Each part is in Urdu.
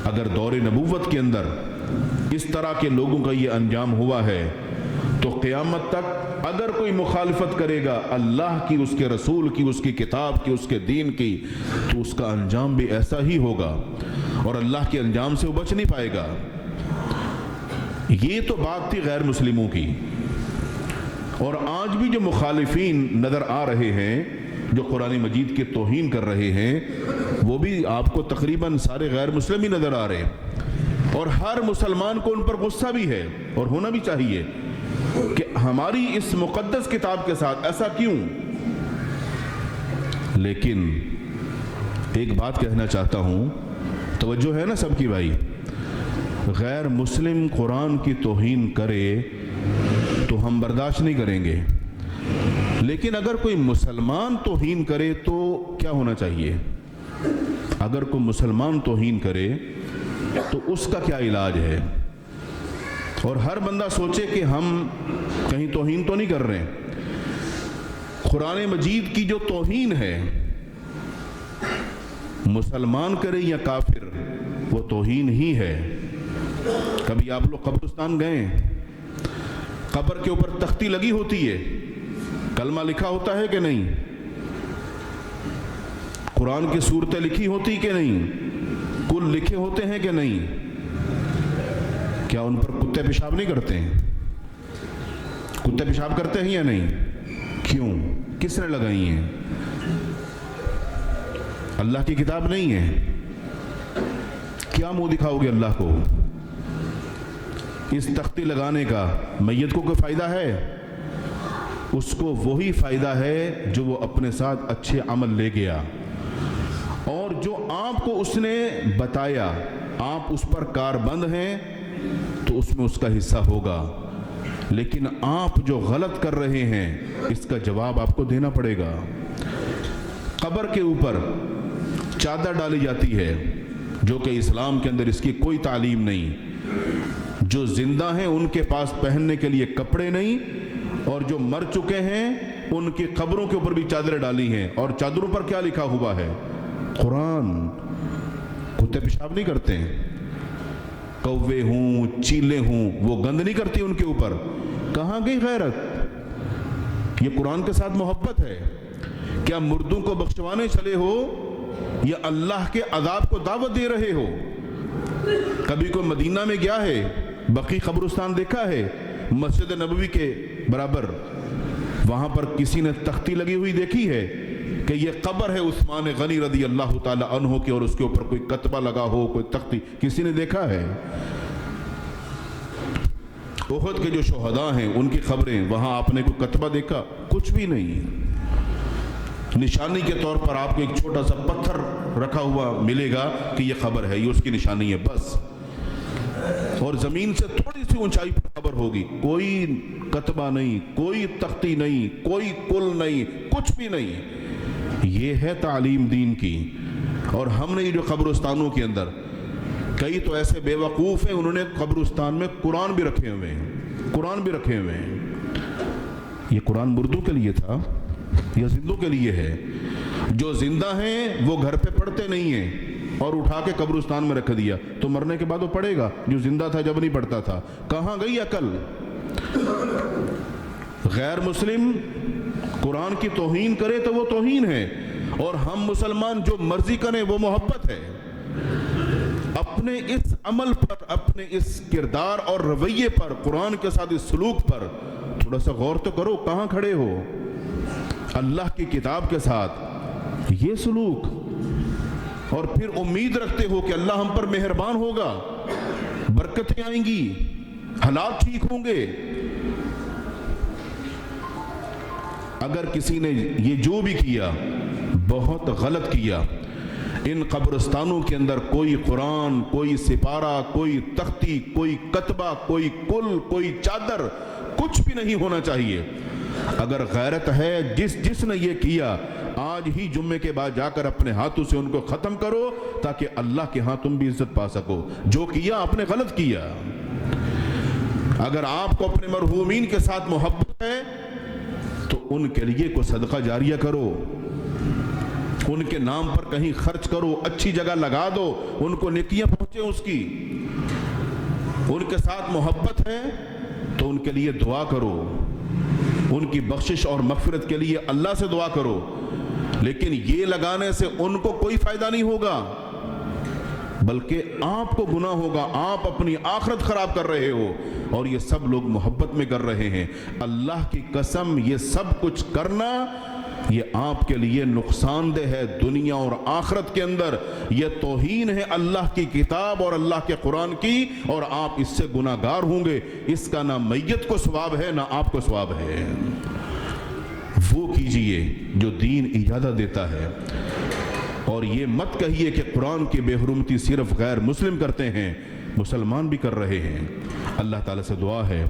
اگر دور نبوت کے اندر اس طرح کے لوگوں کا یہ انجام ہوا ہے تو قیامت تک اگر کوئی مخالفت کرے گا اللہ کی، اس کے رسول کی، اس کی کتاب کی، اس کے دین کی، تو اس کا انجام بھی ایسا ہی ہوگا اور اللہ کے انجام سے وہ بچ نہیں پائے گا۔ یہ تو بات تھی غیر مسلموں کی، اور آج بھی جو مخالفین نظر آ رہے ہیں جو قرآن مجید کی توہین کر رہے ہیں وہ بھی آپ کو تقریباً سارے غیر مسلم ہی نظر آ رہے ہیں، اور ہر مسلمان کو ان پر غصہ بھی ہے اور ہونا بھی چاہیے کہ ہماری اس مقدس کتاب کے ساتھ ایسا کیوں۔ لیکن ایک بات کہنا چاہتا ہوں، توجہ ہے نا سب کی بھائی، غیر مسلم قرآن کی توہین کرے تو ہم برداشت نہیں کریں گے، لیکن اگر کوئی مسلمان توہین کرے تو کیا ہونا چاہیے؟ اگر کوئی مسلمان توہین کرے تو اس کا کیا علاج ہے؟ اور ہر بندہ سوچے کہ ہم کہیں توہین تو نہیں کر رہے ہیں۔ قرآن مجید کی جو توہین ہے، مسلمان کرے یا کافر، وہ توہین ہی ہے۔ کبھی آپ لوگ قبرستان گئے، قبر کے اوپر تختی لگی ہوتی ہے، کلمہ لکھا ہوتا ہے کہ نہیں؟ قرآن کی صورتیں لکھی ہوتی کہ نہیں؟ کل لکھے ہوتے ہیں کہ نہیں؟ کیا ان پر کتے پیشاب نہیں کرتے ہیں؟ کتے پیشاب کرتے ہیں یا نہیں؟ کیوں؟ کس نے لگائی ہیں؟ اللہ کی کتاب نہیں ہے؟ کیا منہ دکھاؤ گے اللہ کو؟ اس تختی لگانے کا میت کو کوئی فائدہ ہے؟ اس کو وہی فائدہ ہے جو وہ اپنے ساتھ اچھے عمل لے گیا، اور جو آپ کو اس نے بتایا آپ اس پر کاربند ہیں تو اس میں اس کا حصہ ہوگا، لیکن آپ جو غلط کر رہے ہیں اس کا جواب آپ کو دینا پڑے گا۔ قبر کے اوپر چادر ڈالی جاتی ہے جو کہ اسلام کے اندر اس کی کوئی تعلیم نہیں۔ جو زندہ ہیں ان کے پاس پہننے کے لیے کپڑے نہیں، اور جو مر چکے ہیں ان کی قبروں کے اوپر بھی چادریں ڈالی ہیں، اور چادروں پر کیا لکھا ہوا ہے؟ قرآن۔ کتے پیشاب نہیں کرتے ہیں، کوے ہوں چیلے ہوں وہ گند نہیں کرتی ان کے اوپر۔ کہاں گئی غیرت؟ یہ قرآن کے ساتھ محبت ہے؟ کیا مردوں کو بخشوانے چلے ہو یا اللہ کے عذاب کو دعوت دے رہے ہو؟ کبھی کوئی مدینہ میں گیا ہے، بقی قبرستان دیکھا ہے مسجد نبوی کے برابر؟ وہاں پر کسی نے تختی لگی ہوئی دیکھی ہے کہ یہ قبر ہے عثمان غنی رضی اللہ تعالی عنہ کی، اور اس کے اوپر کوئی کتبہ لگا ہو، کوئی تختی کسی نے دیکھا ہے؟ احد کے جو شہداء ہیں ان کی قبریں، وہاں آپ نے کوئی کتبہ دیکھا؟ کچھ بھی نہیں۔ نشانی کے طور پر آپ کو ایک چھوٹا سا پتھر رکھا ہوا ملے گا کہ یہ قبر ہے، یہ اس کی نشانی ہے بس، اور زمین سے تھوڑی سی اونچائی پر قبر ہوگی، کوئی کتبہ نہیں، کوئی تختی نہیں، کوئی کل نہیں، کچھ بھی نہیں۔ یہ ہے تعلیم دین کی۔ اور ہم نے یہ جو قبرستانوں کے اندر، کئی تو ایسے بے وقوف ہیں انہوں نے قبرستان میں قرآن بھی رکھے ہوئے ہیں، قرآن بھی رکھے ہوئے ہیں۔ یہ قرآن مردوں کے لیے تھا یا زندوں کے لیے ہے؟ جو زندہ ہیں وہ گھر پہ پڑھتے نہیں ہیں اور اٹھا کے قبرستان میں رکھ دیا، تو مرنے کے بعد وہ پڑھے گا؟ جو زندہ تھا جب نہیں پڑھتا تھا۔ کہاں گئی عقل؟ غیر مسلم قرآن کی توہین کرے تو وہ توہین ہے، اور ہم مسلمان جو مرضی کریں وہ محبت ہے۔ اپنے اس عمل پر، اپنے اس کردار اور رویے پر، قرآن کے ساتھ اس سلوک پر تھوڑا سا غور تو کرو، کہاں کھڑے ہو؟ اللہ کی کتاب کے ساتھ یہ سلوک، اور پھر امید رکھتے ہو کہ اللہ ہم پر مہربان ہوگا، برکتیں آئیں گی، حالات ٹھیک ہوں گے۔ اگر کسی نے یہ جو بھی کیا بہت غلط کیا۔ ان قبرستانوں کے اندر کوئی قرآن، کوئی سپارہ، کوئی تختی، کوئی کتبہ، کوئی کل، کوئی چادر، کچھ بھی نہیں ہونا چاہیے۔ اگر غیرت ہے، جس نے یہ کیا آج ہی جمعے کے بعد جا کر اپنے ہاتھوں سے ان کو ختم کرو، تاکہ اللہ کے ہاں تم بھی عزت پا سکو۔ جو کیا آپ نے غلط کیا۔ اگر آپ کو اپنے مرحومین کے ساتھ محبت ہے تو ان کے لیے کوئی صدقہ جاریہ کرو، ان کے نام پر کہیں خرچ کرو، اچھی جگہ لگا دو، ان کو نیکیاں پہنچے اس کی، ان کے ساتھ محبت ہے تو ان کے لیے دعا کرو، ان کی بخشش اور مغفرت کے لیے اللہ سے دعا کرو، لیکن یہ لگانے سے ان کو کوئی فائدہ نہیں ہوگا، بلکہ آپ کو گناہ ہوگا، آپ اپنی آخرت خراب کر رہے ہو، اور یہ سب لوگ محبت میں کر رہے ہیں۔ اللہ کی قسم یہ سب کچھ کرنا یہ آپ کے لیے نقصان دہ ہے دنیا اور آخرت کے اندر، یہ توہین ہے اللہ کی کتاب اور اللہ کے قرآن کی، اور آپ اس سے گناہگار ہوں گے۔ اس کا نہ میت کو ثواب ہے نہ آپ کو ثواب ہے۔ وہ کیجئے جو دین اجازت دیتا ہے، اور یہ مت کہیے کہ قرآن کی بے حرمتی صرف غیر مسلم کرتے ہیں، مسلمان بھی کر رہے ہیں۔ اللہ تعالیٰ سے دعا ہے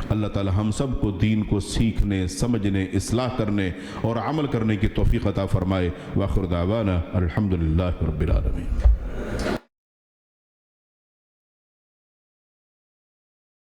اللہ تعالیٰ ہم سب کو دین کو سیکھنے، سمجھنے، اصلاح کرنے اور عمل کرنے کی توفیق عطا فرمائے۔ وآخر دعوانا الحمدللہ رب العالمین۔